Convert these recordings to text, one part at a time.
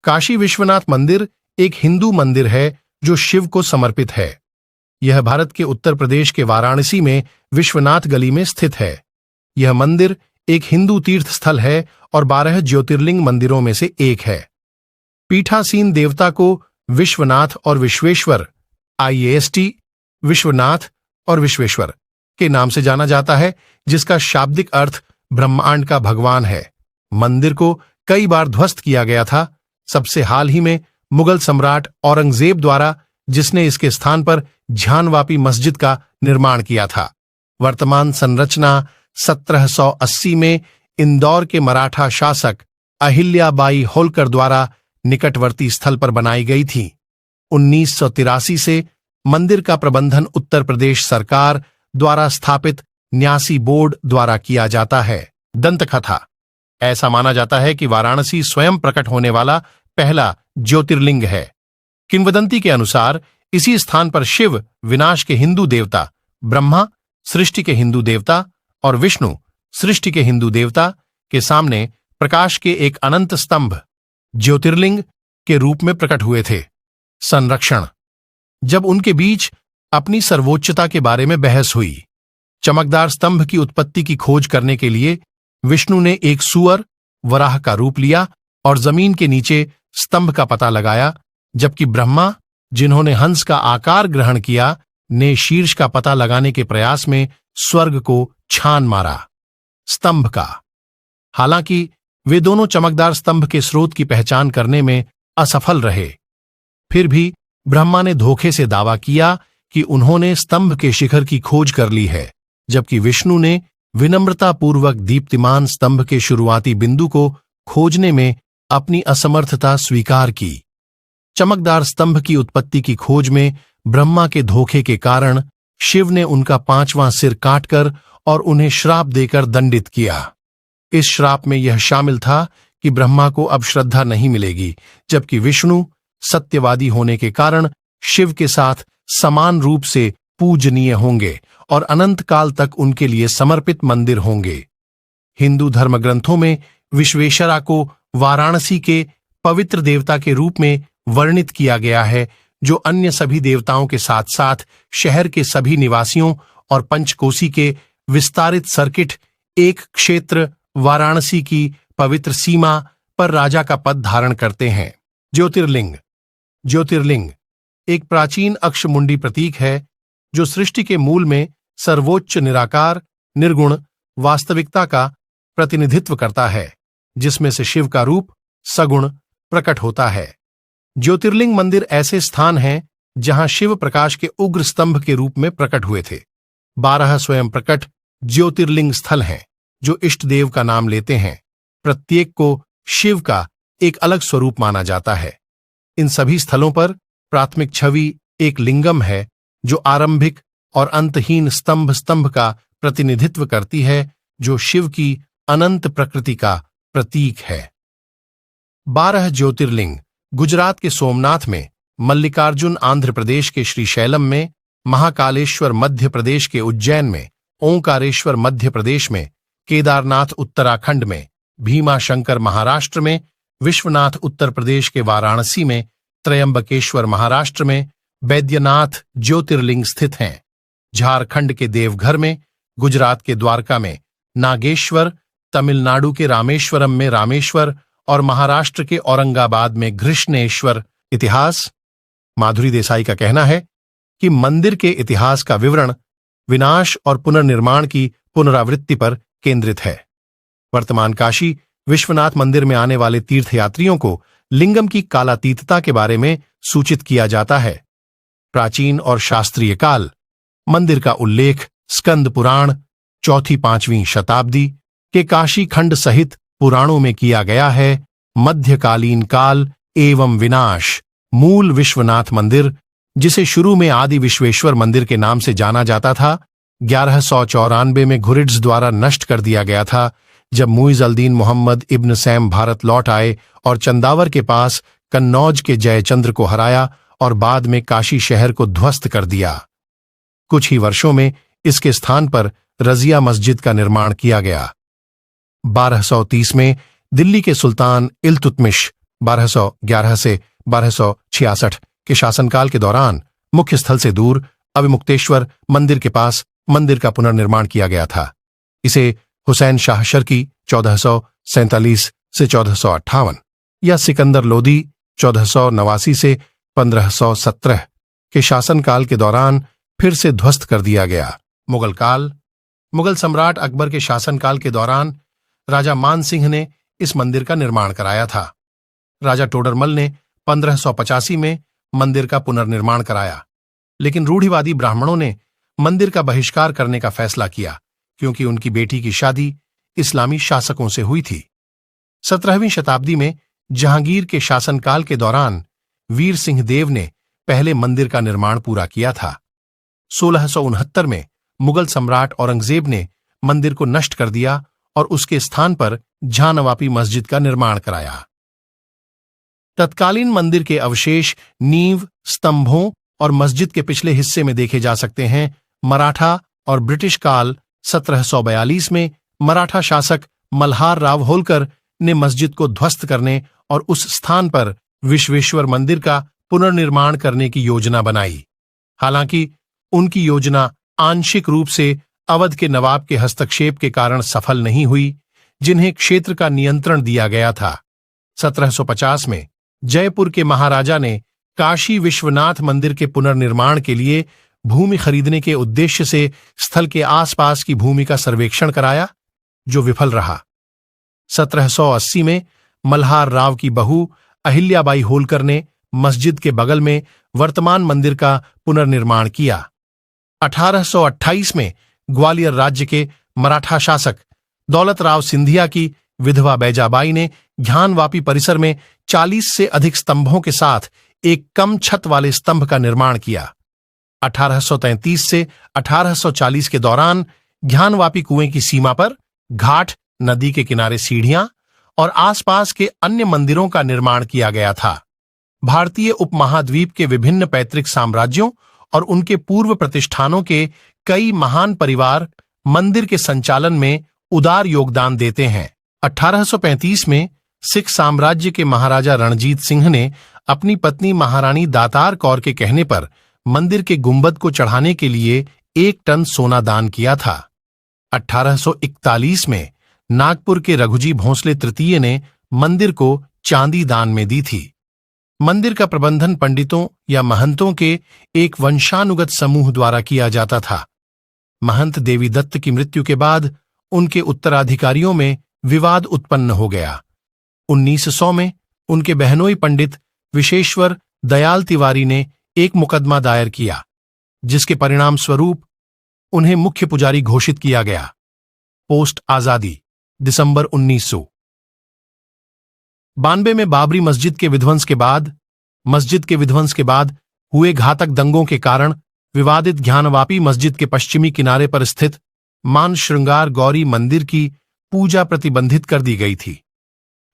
काशी विश्वनाथ मंदिर एक हिंदू मंदिर है जो शिव को समर्पित है। यह भारत के उत्तर प्रदेश के वाराणसी में विश्वनाथ गली में स्थित है। यह मंदिर एक हिंदू तीर्थ स्थल है और 12 ज्योतिर्लिंग मंदिरों में से एक है। पीठासीन देवता को विश्वनाथ और विश्वेश्वर IAST विश्वनाथ और विश्वेश्वर के नाम से जाना जाता है, जिसका शाब्दिक अर्थ ब्रह्मांड का भगवान है। मंदिर को कई बार ध्वस्त किया गया था, सबसे हाल ही में मुगल सम्राट औरंगजेब द्वारा, जिसने इसके स्थान पर झानवापी मस्जिद का निर्माण किया था। वर्तमान संरचना 1780 में इंदौर के मराठा शासक अहिल्याबाई होलकर द्वारा निकटवर्ती स्थल पर बनाई गई थी। 1983 से मंदिर का प्रबंधन उत्तर प्रदेश सरकार द्वारा स्थापित न्यासी बोर्ड द्वारा किया जाता है। दंतकथा। ऐसा माना जाता है कि वाराणसी स्वयं प्रकट होने वाला पहला ज्योतिर्लिंग है। किंवदंती के अनुसार इसी स्थान पर शिव विनाश के हिंदू देवता, ब्रह्मा सृष्टि के हिंदू देवता और विष्णु सृष्टि के हिंदू देवता के सामने प्रकाश के एक अनंत स्तंभ ज्योतिर्लिंग के रूप में प्रकट हुए थे। संरक्षण। जब उनके बीच अपनी सर्वोच्चता के बारे में बहस हुई, चमकदार स्तंभ की उत्पत्ति की खोज करने के लिए विष्णु ने एक सूअर वराह का रूप लिया और जमीन के नीचे स्तंभ का पता लगाया, जबकि ब्रह्मा, जिन्होंने हंस का आकार ग्रहण किया, ने शीर्ष का पता लगाने के प्रयास में स्वर्ग को छान मारा। स्तंभ का। हालांकि वे दोनों चमकदार स्तंभ के स्रोत की पहचान करने में असफल रहे, फिर भी ब्रह्मा ने धोखे से दावा किया कि उन्होंने स्तंभ के शिखर की खोज कर ली है, जबकि विष्णु ने विनम्रतापूर्वक दीप्तिमान स्तंभ के शुरुआती बिंदु को खोजने में अपनी असमर्थता स्वीकार की। चमकदार स्तंभ की उत्पत्ति की खोज में ब्रह्मा के धोखे के कारण शिव ने उनका 5वां सिर काटकर और उन्हें श्राप देकर दंडित किया। इस श्राप में यह शामिल था कि ब्रह्मा को अब श्रद्धा नहीं मिलेगी, जबकि विष्णु सत्यवादी होने के कारण शिव के साथ समान रूप से पूजनीय होंगे और अनंत काल तक उनके लिए समर्पित मंदिर होंगे। हिंदू धर्मग्रंथों में विश्वेश्वरा को वाराणसी के पवित्र देवता के रूप में वर्णित किया गया है, जो अन्य सभी देवताओं के साथ साथ शहर के सभी निवासियों और पंचकोसी के विस्तारित सर्किट एक क्षेत्र वाराणसी की पवित्र सीमा पर राजा का पद धारण करते हैं। ज्योतिर्लिंग। ज्योतिर्लिंग एक प्राचीन अक्षमुंडी प्रतीक है जो सृष्टि के मूल में सर्वोच्च निराकार निर्गुण वास्तविकता का प्रतिनिधित्व करता है, जिसमें से शिव का रूप सगुण प्रकट होता है। ज्योतिर्लिंग मंदिर ऐसे स्थान हैं जहां शिव प्रकाश के उग्र स्तंभ के रूप में प्रकट हुए थे। 12 स्वयं प्रकट ज्योतिर्लिंग स्थल हैं जो इष्ट देव का नाम लेते हैं। प्रत्येक को शिव का एक अलग स्वरूप माना जाता है। इन सभी स्थलों पर प्राथमिक छवि एक लिंगम है जो आरंभिक और अंतहीन स्तंभ का प्रतिनिधित्व करती है, जो शिव की अनंत प्रकृति का प्रतीक है। 12 ज्योतिर्लिंग गुजरात के सोमनाथ में, मल्लिकार्जुन आंध्र प्रदेश के श्रीशैलम में, महाकालेश्वर मध्य प्रदेश के उज्जैन में, ओंकारेश्वर मध्य प्रदेश में, केदारनाथ उत्तराखंड में, भीमा शंकर महाराष्ट्र में, विश्वनाथ उत्तर प्रदेश के वाराणसी में, त्रयंबकेश्वर महाराष्ट्र में, बैद्यनाथ ज्योतिर्लिंग स्थित हैं। झारखंड के देवघर में, गुजरात के द्वारका में नागेश्वर, तमिलनाडु के रामेश्वरम में रामेश्वर और महाराष्ट्र के औरंगाबाद में घृष्णेश्वर। इतिहास। माधुरी देसाई का कहना है कि मंदिर के इतिहास का विवरण विनाश और पुनर्निर्माण की पुनरावृत्ति पर केंद्रित है। वर्तमान काशी विश्वनाथ मंदिर में आने वाले तीर्थयात्रियों को लिंगम की कालातीतता के बारे में सूचित किया जाता है। प्राचीन और शास्त्रीय काल। मंदिर का उल्लेख स्कंद पुराण 4वीं-5वीं शताब्दी के काशी खंड सहित पुराणों में किया गया है। मध्यकालीन काल एवं विनाश। मूल विश्वनाथ मंदिर, जिसे शुरू में आदि विश्वेश्वर मंदिर के नाम से जाना जाता था, 1194 में घुरिड्स द्वारा नष्ट कर दिया गया था, जब मुइज़-अल-दीन मोहम्मद इब्न सैम भारत लौट आए और चंदावर के पास कन्नौज के जयचंद्र को हराया और बाद में काशी शहर को ध्वस्त कर दिया। कुछ ही वर्षों में इसके स्थान पर रजिया मस्जिद का निर्माण किया गया। 1230 में दिल्ली के सुल्तान इल्तुतमिश 1211 से 1266 के शासनकाल के दौरान मुख्य स्थल से दूर अविमुक्तेश्वर मंदिर के पास मंदिर का पुनर्निर्माण किया गया था। इसे हुसैन शाह शर्की 1447 से 1458 या सिकंदर लोदी 1489 से 1517 के शासनकाल के दौरान फिर से ध्वस्त कर दिया गया। मुगल काल। मुगल सम्राट अकबर के शासनकाल के दौरान राजा मान सिंह ने इस मंदिर का निर्माण कराया था। राजा टोडरमल ने 1585 में मंदिर का पुनर्निर्माण कराया, लेकिन रूढ़िवादी ब्राह्मणों ने मंदिर का बहिष्कार करने का फैसला किया क्योंकि उनकी बेटी की शादी इस्लामी शासकों से हुई थी। 17वीं शताब्दी में जहांगीर के शासनकाल के दौरान वीर सिंह देव ने पहले मंदिर का निर्माण पूरा किया था। 1669 में मुगल सम्राट औरंगजेब ने मंदिर को नष्ट कर दिया और उसके स्थान पर झानवापी मस्जिद का निर्माण कराया। तत्कालीन मंदिर के अवशेष नींव, स्तंभों और मस्जिद के पिछले हिस्से में देखे जा सकते हैं। मराठा और ब्रिटिश काल। 1742 में मराठा शासक मल्हार राव होलकर ने मस्जिद को ध्वस्त करने और उस स्थान पर विश्वेश्वर मंदिर का पुनर्निर्माण करने की योजना बनाई। हालांकि उनकी योजना आंशिक रूप से अवध के नवाब के हस्तक्षेप के कारण सफल नहीं हुई, जिन्हें क्षेत्र का नियंत्रण दिया गया था। 1750 में जयपुर के महाराजा ने काशी विश्वनाथ मंदिर के पुनर्निर्माण के लिए भूमि खरीदने के उद्देश्य से स्थल के आसपास की भूमि का सर्वेक्षण कराया, जो विफल रहा। 1780 में मल्हार राव की बहू अहिल्याबाई होलकर ने मस्जिद के बगल में वर्तमान मंदिर का पुनर्निर्माण किया। 1828 में ग्वालियर राज्य के मराठा शासक दौलत राव सिंधिया की विधवा बैजाबाई ने ज्ञानवापी परिसर में 40 से अधिक स्तंभों के साथ एक कम छत वाले स्तंभ का निर्माण किया। 1833 से 1840 के दौरान ज्ञानवापी कुएं की सीमा पर घाट, नदी के किनारे सीढ़ियां और आसपास के अन्य मंदिरों का निर्माण किया गया था। भारतीय उपमहाद्वीप के विभिन्न पैतृक साम्राज्यों और उनके पूर्व प्रतिष्ठानों के कई महान परिवार मंदिर के संचालन में उदार योगदान देते हैं। 1835 में सिख साम्राज्य के महाराजा रणजीत सिंह ने अपनी पत्नी महारानी दातार कौर के कहने पर मंदिर के गुंबद को चढ़ाने के लिए 1 टन सोना दान किया था। 1841 में नागपुर के रघुजी भोंसले तृतीय ने मंदिर को चांदी दान में दी थी। मंदिर का प्रबंधन पंडितों या महंतों के एक वंशानुगत समूह द्वारा किया जाता था। महंत देवी दत्त की मृत्यु के बाद उनके उत्तराधिकारियों में विवाद उत्पन्न हो गया। 1900 में उनके बहनोई पंडित विशेश्वर दयाल तिवारी ने एक मुकदमा दायर किया, जिसके परिणाम स्वरूप उन्हें मुख्य पुजारी घोषित किया गया। पोस्ट आजादी दिसंबर 1992 में बाबरी मस्जिद के विध्वंस के बाद हुए घातक दंगों के कारण विवादित ज्ञानवापी मस्जिद के पश्चिमी किनारे पर स्थित मान श्रृंगार गौरी मंदिर की पूजा प्रतिबंधित कर दी गई थी।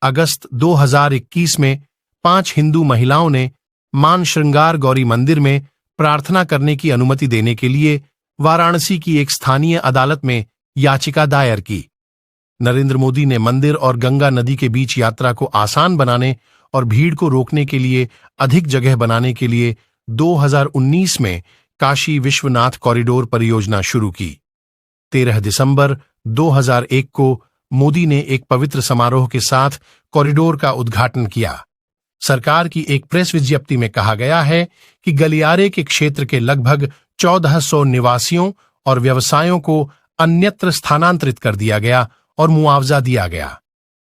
अगस्त 2021 में 5 हिंदू महिलाओं ने मान श्रृंगार गौरी मंदिर में प्रार्थना करने की अनुमति देने के लिए वाराणसी की एक स्थानीय अदालत में याचिका दायर की। नरेंद्र मोदी ने मंदिर और गंगा नदी के बीच यात्रा को आसान बनाने और भीड़ को रोकने के लिए अधिक जगह बनाने के लिए 2019 में काशी विश्वनाथ कॉरिडोर परियोजना शुरू की। 13 दिसंबर 2001 को मोदी ने एक पवित्र समारोह के साथ कॉरिडोर का उद्घाटन किया। सरकार की एक प्रेस विज्ञप्ति में कहा गया है कि गलियारे के क्षेत्र के लगभग 1400 निवासियों और व्यवसायों को अन्यत्र स्थानांतरित कर दिया गया और मुआवजा दिया गया।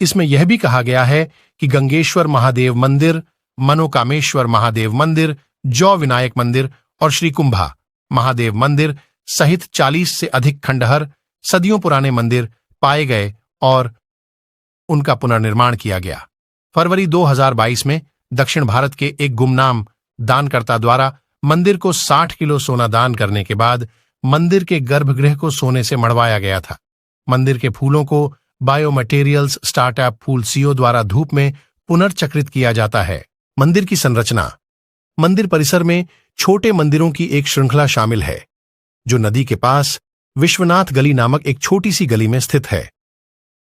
इसमें यह भी कहा गया है कि गंगेश्वर महादेव मंदिर, मनोकामेश्वर महादेव मंदिर, जौ विनायक मंदिर और श्रीकुंभा महादेव मंदिर सहित 40 से अधिक खंडहर सदियों पुराने मंदिर पाए गए और उनका पुनर्निर्माण किया गया। फरवरी 2022 में दक्षिण भारत के एक गुमनाम दानकर्ता द्वारा मंदिर को 60 किलो सोना दान करने के बाद मंदिर के गर्भगृह को सोने से मढ़वाया गया था। मंदिर के फूलों को बायोमटेरियल्स स्टार्टअप फूल सीओ द्वारा धूप में पुनर्चक्रित किया जाता है। मंदिर की संरचना। मंदिर परिसर में छोटे मंदिरों की एक श्रृंखला शामिल है, जो नदी के पास विश्वनाथ गली नामक एक छोटी सी गली में स्थित है।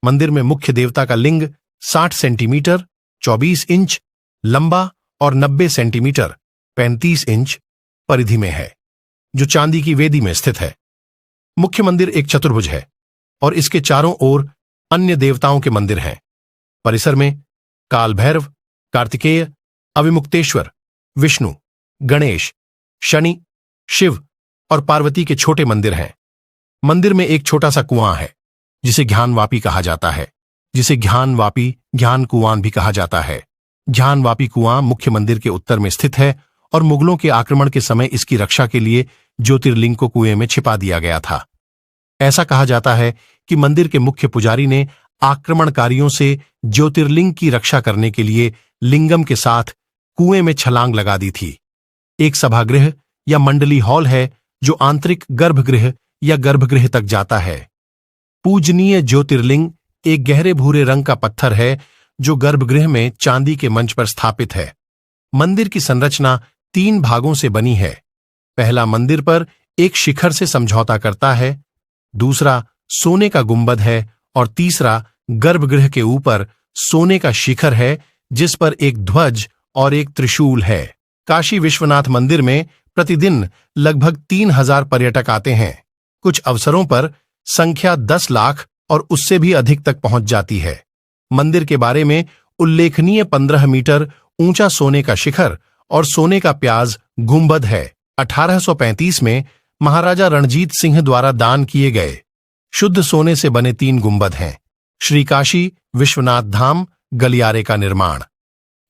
मंदिर में मुख्य देवता का लिंग 60 सेंटीमीटर 24 इंच लंबा और 90 सेंटीमीटर 35 इंच परिधि में है, जो चांदी की वेदी में स्थित है। मुख्य मंदिर एक चतुर्भुज है और इसके चारों ओर अन्य देवताओं के मंदिर हैं। परिसर में काल भैरव, कार्तिकेय, अविमुक्तेश्वर, विष्णु, गणेश, शनि, शिव और पार्वती के छोटे मंदिर हैं। मंदिर में एक छोटा सा कुआं है जिसे ज्ञानवापी कहा जाता है, जिसे ज्ञानवापी ज्ञान कुआं भी कहा जाता है। ज्ञानवापी कुआं मुख्य मंदिर के उत्तर में स्थित है और मुगलों के आक्रमण के समय इसकी रक्षा के लिए ज्योतिर्लिंग को कुएं में छिपा दिया गया था। ऐसा कहा जाता है कि मंदिर के मुख्य पुजारी ने आक्रमणकारियों से ज्योतिर्लिंग की रक्षा करने के लिए लिंगम के साथ कुएं में छलांग लगा दी थी। एक सभागृह या मंडली हॉल है जो आंतरिक गर्भगृह या गर्भगृह तक जाता है। पूजनीय ज्योतिर्लिंग एक गहरे भूरे रंग का पत्थर है जो गर्भगृह में चांदी के मंच पर स्थापित है। मंदिर की संरचना 3 भागों से बनी है। पहला मंदिर पर एक शिखर से समझौता करता है, दूसरा सोने का गुंबद है और तीसरा गर्भगृह के ऊपर सोने का शिखर है जिस पर एक ध्वज और एक त्रिशूल है। काशी विश्वनाथ मंदिर में प्रतिदिन लगभग 3000 पर्यटक आते हैं। कुछ अवसरों पर संख्या 10 लाख और उससे भी अधिक तक पहुंच जाती है। मंदिर के बारे में उल्लेखनीय 15 मीटर ऊंचा सोने का शिखर और सोने का प्याज गुंबद है। 1835 में महाराजा रणजीत सिंह द्वारा दान किए गए शुद्ध सोने से बने 3 गुंबद हैं। श्री काशी विश्वनाथ धाम गलियारे का निर्माण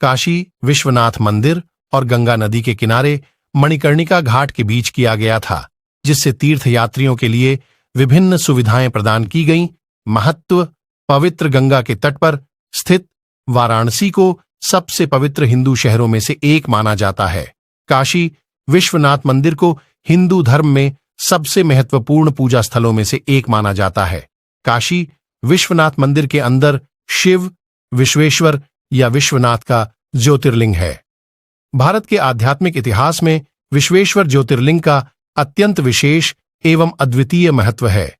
काशी विश्वनाथ मंदिर और गंगा नदी के किनारे मणिकर्णिका घाट के बीच किया गया था, जिससे तीर्थयात्रियों के लिए विभिन्न सुविधाएं प्रदान की गईं। महत्व पवित्र गंगा के तट पर स्थित वाराणसी को सबसे पवित्र हिंदू शहरों में से एक माना जाता है। काशी विश्वनाथ मंदिर को हिंदू धर्म में सबसे महत्वपूर्ण पूजा स्थलों में से एक माना जाता है। काशी विश्वनाथ मंदिर के अंदर शिव, विश्वेश्वर या विश्वनाथ का ज्योतिर्लिंग है। भारत के आध्यात्मिक इतिहास में विश्वेश्वर ज्योतिर्लिंग का अत्यंत विशेष एवं अद्वितीय महत्व है।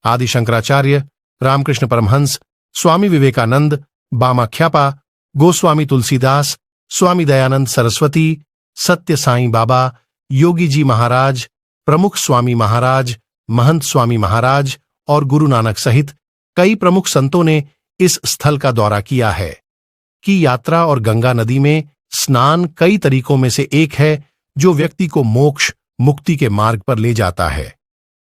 आदि शंकराचार्य, रामकृष्ण परमहंस, स्वामी विवेकानंद, बामाख्यापा, गोस्वामी तुलसीदास, स्वामी दयानंद सरस्वती, सत्य साईं बाबा, योगी जी महाराज, प्रमुख स्वामी महाराज, महंत स्वामी महाराज और गुरु नानक सहित कई प्रमुख संतों ने इस स्थल का दौरा किया है। की यात्रा और गंगा नदी में स्नान कई तरीकों में से एक है जो व्यक्ति को मोक्ष मुक्ति के मार्ग पर ले जाता है।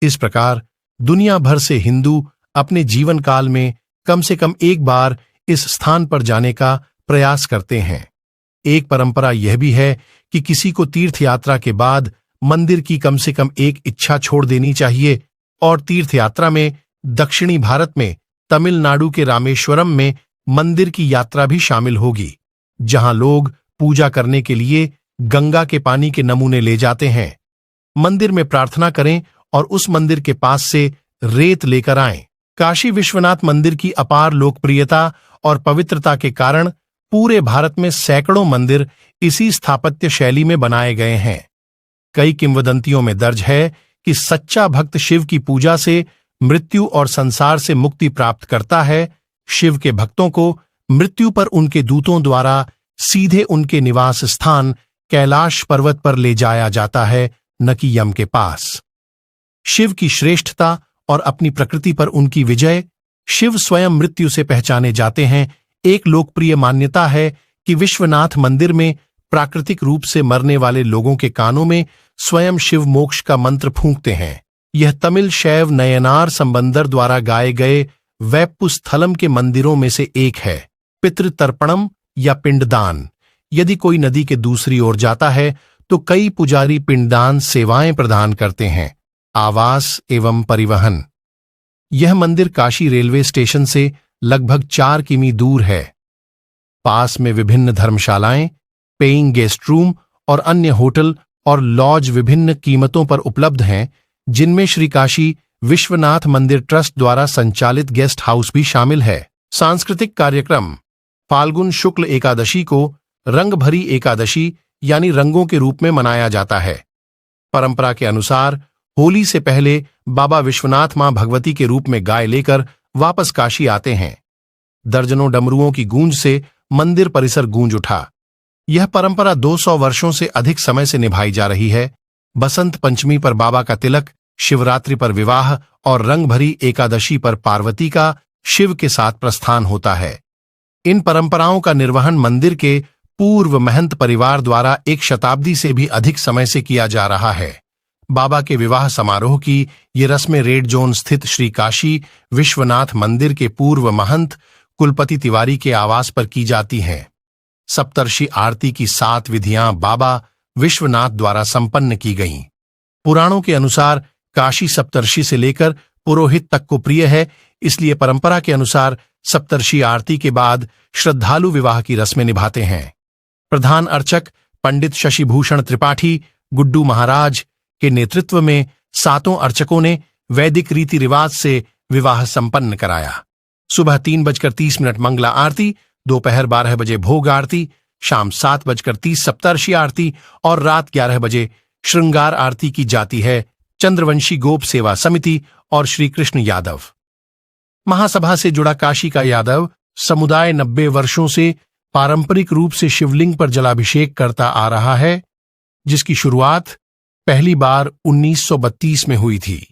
इस प्रकार दुनिया भर से हिंदू अपने जीवन काल में कम से कम एक बार इस स्थान पर जाने का प्रयास करते हैं। एक परंपरा यह भी है कि किसी को तीर्थ यात्रा के बाद मंदिर की कम से कम एक इच्छा छोड़ देनी चाहिए और तीर्थ यात्रा में दक्षिणी भारत में तमिलनाडु के रामेश्वरम में मंदिर की यात्रा भी शामिल होगी, जहां लोग पूजा करने के लिए गंगा के पानी के नमूने ले जाते हैं। मंदिर में प्रार्थना करें और उस मंदिर के पास से रेत लेकर आएं। काशी विश्वनाथ मंदिर की अपार लोकप्रियता और पवित्रता के कारण पूरे भारत में सैकड़ों मंदिर इसी स्थापत्य शैली में बनाए गए हैं। कई किंवदंतियों में दर्ज है कि सच्चा भक्त शिव की पूजा से मृत्यु और संसार से मुक्ति प्राप्त करता है। शिव के भक्तों को मृत्यु पर उनके दूतों द्वारा सीधे उनके निवास स्थान कैलाश पर्वत पर ले जाया जाता है, न कि यम के पास। शिव की श्रेष्ठता और अपनी प्रकृति पर उनकी विजय। शिव स्वयं मृत्यु से पहचाने जाते हैं। एक लोकप्रिय मान्यता है कि विश्वनाथ मंदिर में प्राकृतिक रूप से मरने वाले लोगों के कानों में स्वयं शिव मोक्ष का मंत्र फूंकते हैं। यह तमिल शैव नयनार संबंदर द्वारा गाए गए वैपुस्थलम के मंदिरों में से एक है। पितृतर्पणम या पिंडदान। यदि कोई नदी के दूसरी ओर जाता है तो कई पुजारी पिंडदान सेवाएं प्रदान करते हैं। आवास एवं परिवहन। यह मंदिर काशी रेलवे स्टेशन से लगभग 4 किमी दूर है। पास में विभिन्न धर्मशालाएं, पेइंग गेस्ट रूम और अन्य होटल और लॉज विभिन्न कीमतों पर उपलब्ध हैं, जिनमें श्री काशी विश्वनाथ मंदिर ट्रस्ट द्वारा संचालित गेस्ट हाउस भी शामिल है। सांस्कृतिक कार्यक्रम। फाल्गुन शुक्ल एकादशी को रंग भरी एकादशी यानी रंगों के रूप में मनाया जाता है। परंपरा के अनुसार होली से पहले बाबा विश्वनाथ मां भगवती के रूप में गाय लेकर वापस काशी आते हैं। दर्जनों डमरुओं की गूंज से मंदिर परिसर गूंज उठा। यह परंपरा 200 वर्षों से अधिक समय से निभाई जा रही है। बसंत पंचमी पर बाबा का तिलक, शिवरात्रि पर विवाह और रंग भरी एकादशी पर पार्वती का शिव के साथ प्रस्थान होता है। इन परंपराओं का निर्वहन मंदिर के पूर्व महंत परिवार द्वारा 1 शताब्दी से भी अधिक समय से किया जा रहा है। बाबा के विवाह समारोह की ये रस्में रेड जोन स्थित श्री काशी विश्वनाथ मंदिर के पूर्व महंत कुलपति तिवारी के आवास पर की जाती हैं। सप्तर्षि आरती की 7 विधियां बाबा विश्वनाथ द्वारा संपन्न की गईं। पुराणों के अनुसार काशी सप्तर्षि से लेकर पुरोहित तक को प्रिय है, इसलिए परंपरा के अनुसार सप्तर्षि आरती के बाद श्रद्धालु विवाह की रस्में निभाते हैं। प्रधान अर्चक पंडित शशिभूषण त्रिपाठी गुड्डू महाराज के नेतृत्व में 7 अर्चकों ने वैदिक रीति रिवाज से विवाह संपन्न कराया। सुबह 3:30 मंगला आरती, दोपहर 12 बजे भोग आरती, शाम 7:30 सप्तर्षि आरती और रात 11 बजे श्रृंगार आरती की जाती है। चंद्रवंशी गोप सेवा समिति और श्री कृष्ण यादव महासभा से जुड़ा काशी का यादव समुदाय 90 वर्षों से पारंपरिक रूप से शिवलिंग पर जलाभिषेक करता आ रहा है, जिसकी शुरुआत पहली बार 1932 में हुई थी।